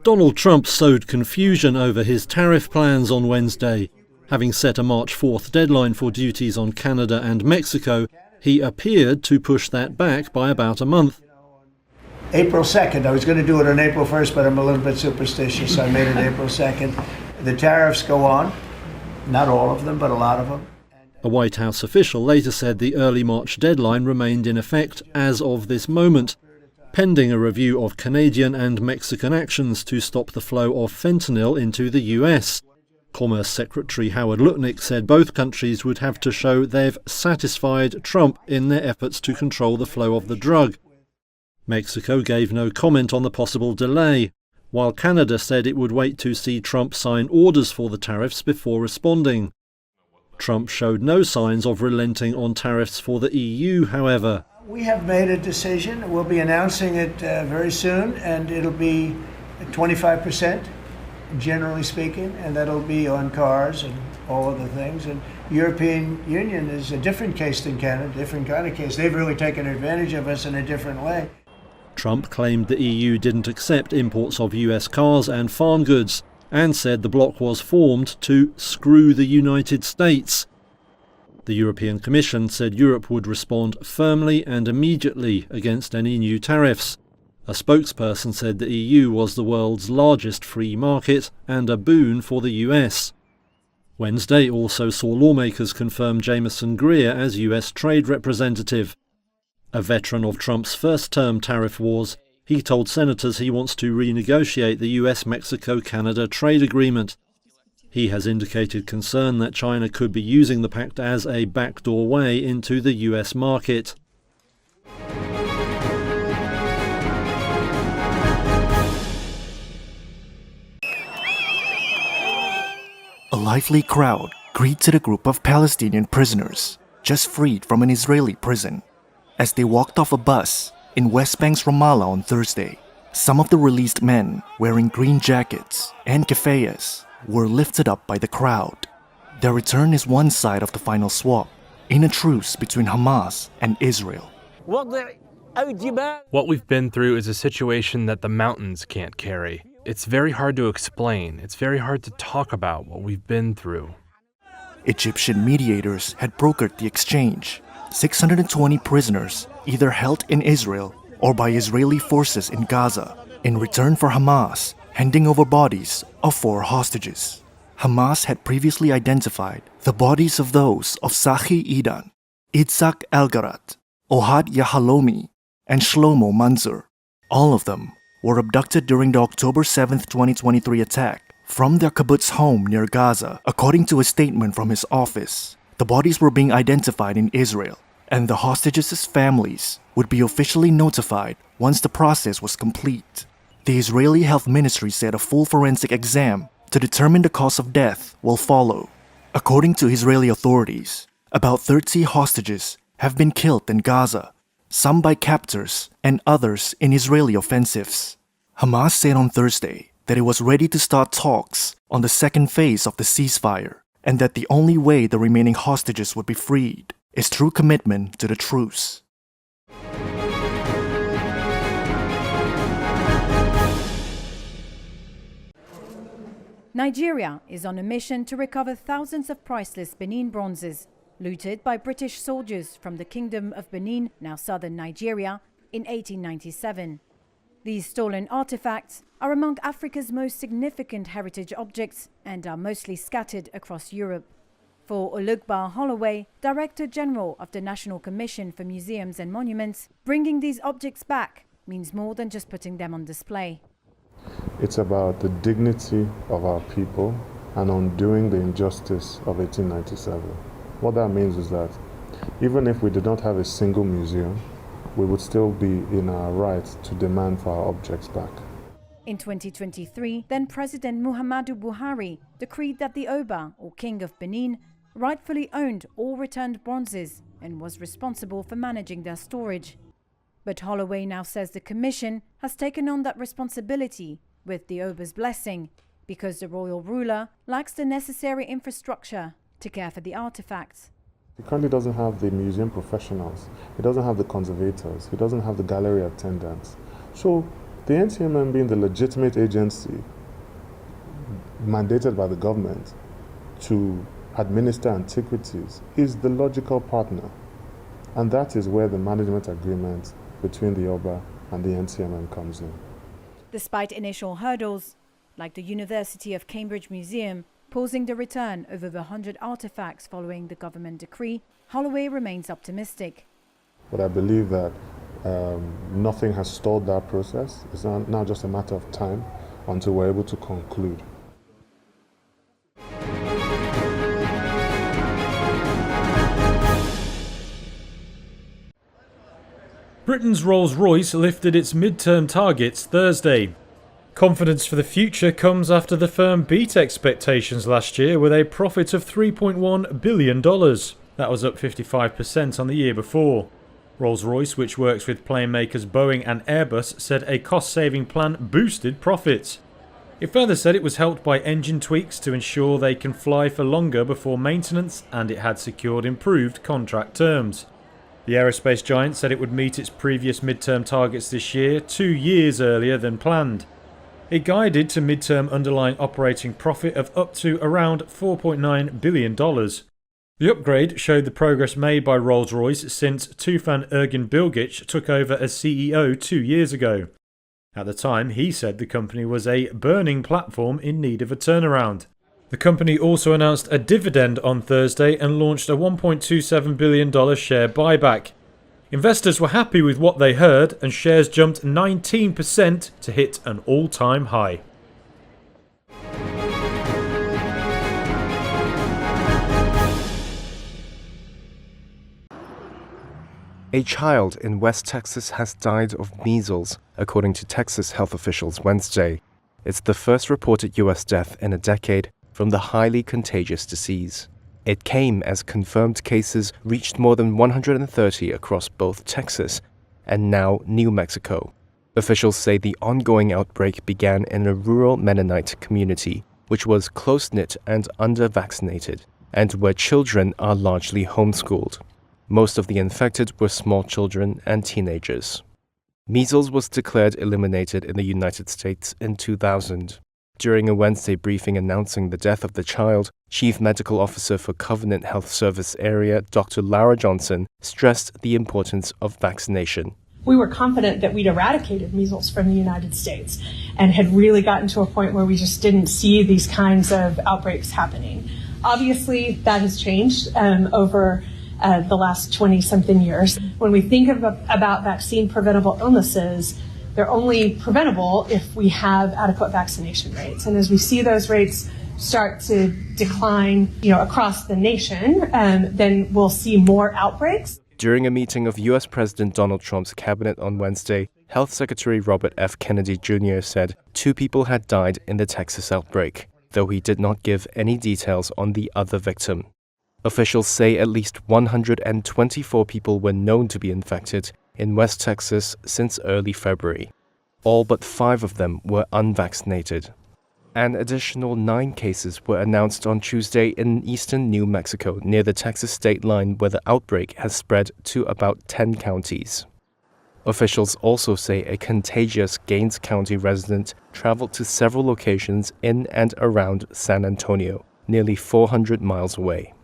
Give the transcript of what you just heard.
Donald Trump sowed confusion over his tariff plans on Wednesday. Having set a March 4th deadline for duties on Canada and Mexico, he appeared to push that back by about a month. April 2nd. I was going to do it on April 1st, but I'm a little bit superstitious, so I made it April 2nd. The tariffs go on. Not all of them, but a lot of them. A White House official later said the early March deadline remained in effect as of this moment, pending a review of Canadian and Mexican actions to stop the flow of fentanyl into the US. Commerce Secretary Howard Lutnick said both countries would have to show they've satisfied Trump in their efforts to control the flow of the drug. Mexico gave no comment on the possible delay, while Canada said it would wait to see Trump sign orders for the tariffs before responding. Trump showed no signs of relenting on tariffs for the EU, however. We have made a decision. We'll be announcing it very soon, and it'll be 25%, generally speaking, and that'll be on cars and all other things. And European Union is a different case than Canada, different kind of case. They've really taken advantage of us in a different way. Trump claimed the EU didn't accept imports of US cars and farm goods, and said the bloc was formed to screw the United States. The European Commission said Europe would respond firmly and immediately against any new tariffs. A spokesperson said the EU was the world's largest free market and a boon for the US. Wednesday also saw lawmakers confirm Jamieson Greer as US trade representative. A veteran of Trump's first-term tariff wars, he told senators he wants to renegotiate the US-Mexico-Canada trade agreement. He has indicated concern that China could be using the pact as a backdoor way into the US market. A lively crowd greeted a group of Palestinian prisoners just freed from an Israeli prison. As they walked off a bus in West Bank's Ramallah on Thursday, some of the released men wearing green jackets and keffiyehs were lifted up by the crowd. Their return is one side of the final swap in a truce between Hamas and Israel. What we've been through is a situation that the mountains can't carry. It's very hard to explain. It's very hard to talk about what we've been through. Egyptian mediators had brokered the exchange. 620 prisoners either held in Israel or by Israeli forces in Gaza in return for Hamas handing over bodies of 4 hostages. Hamas had previously identified the bodies of those of Sahi Idan, Itzhak Elgarat, Ohad Yahalomi, and Shlomo Manzur. All of them were abducted during the October 7, 2023 attack from their kibbutz home near Gaza, according to a statement from his office. The bodies were being identified in Israel, and the hostages' families would be officially notified once the process was complete. The Israeli Health Ministry said a full forensic exam to determine the cause of death will follow. According to Israeli authorities, about 30 hostages have been killed in Gaza, some by captors and others in Israeli offensives. Hamas said on Thursday that it was ready to start talks on the second phase of the ceasefire, and that the only way the remaining hostages would be freed is through commitment to the truce. Nigeria is on a mission to recover thousands of priceless Benin bronzes looted by British soldiers from the Kingdom of Benin, now southern Nigeria, in 1897. These stolen artifacts are among Africa's most significant heritage objects and are mostly scattered across Europe. For Olugba Holloway, Director General of the National Commission for Museums and Monuments, bringing these objects back means more than just putting them on display. It's about the dignity of our people and undoing the injustice of 1897. What that means is that even if we did not have a single museum, we would still be in our right to demand for our objects back. In 2023, then President Muhammadu Buhari decreed that the Oba, or King of Benin, rightfully owned all returned bronzes and was responsible for managing their storage. But Holloway now says the Commission has taken on that responsibility with the Oba's blessing, because the royal ruler lacks the necessary infrastructure to care for the artifacts. He currently doesn't have the museum professionals, he doesn't have the conservators, he doesn't have the gallery attendants. So The NCMM, being the legitimate agency mandated by the government to administer antiquities, is the logical partner. And that is where the management agreement between the OBA and the NCMM comes in. Despite initial hurdles, like the University of Cambridge Museum pausing the return of over 100 artifacts following the government decree, Holloway remains optimistic. But I believe that nothing has stalled that process. It's now just a matter of time until we're able to conclude. Britain's Rolls-Royce lifted its midterm targets Thursday. Confidence for the future comes after the firm beat expectations last year with a profit of $3.1 billion. That was up 55% on the year before. Rolls-Royce, which works with plane makers Boeing and Airbus, said a cost-saving plan boosted profits. It further said it was helped by engine tweaks to ensure they can fly for longer before maintenance, and it had secured improved contract terms. The aerospace giant said it would meet its previous midterm targets this year, 2 years earlier than planned. It guided to midterm underlying operating profit of up to around $4.9 billion. The upgrade showed the progress made by Rolls-Royce since Tufan Ergin Bilgic took over as CEO 2 years ago. At the time, he said the company was a burning platform in need of a turnaround. The company also announced a dividend on Thursday and launched a $1.27 billion share buyback. Investors were happy with what they heard, and shares jumped 19% to hit an all-time high. A child in West Texas has died of measles, according to Texas health officials Wednesday. It's the first reported U.S. death in a decade from the highly contagious disease. It came as confirmed cases reached more than 130 across both Texas and now New Mexico. Officials say the ongoing outbreak began in a rural Mennonite community, which was close-knit and under-vaccinated, and where children are largely homeschooled. Most of the infected were small children and teenagers. Measles was declared eliminated in the United States in 2000. During a Wednesday briefing announcing the death of the child, Chief Medical Officer for Covenant Health Service Area, Dr. Lara Johnson, stressed the importance of vaccination. We were confident that we'd eradicated measles from the United States and had really gotten to a point where we just didn't see these kinds of outbreaks happening. Obviously, that has changed over the last 20-something years. When we think about vaccine-preventable illnesses, they're only preventable if we have adequate vaccination rates. And as we see those rates start to decline, across the nation, then we'll see more outbreaks. During a meeting of U.S. President Donald Trump's cabinet on Wednesday, Health Secretary Robert F. Kennedy Jr. said 2 people had died in the Texas outbreak, though he did not give any details on the other victim. Officials say at least 124 people were known to be infected in West Texas since early February. All but 5 of them were unvaccinated. An additional 9 cases were announced on Tuesday in eastern New Mexico near the Texas state line, where the outbreak has spread to about 10 counties. Officials also say a contagious Gaines County resident traveled to several locations in and around San Antonio, nearly 400 miles away.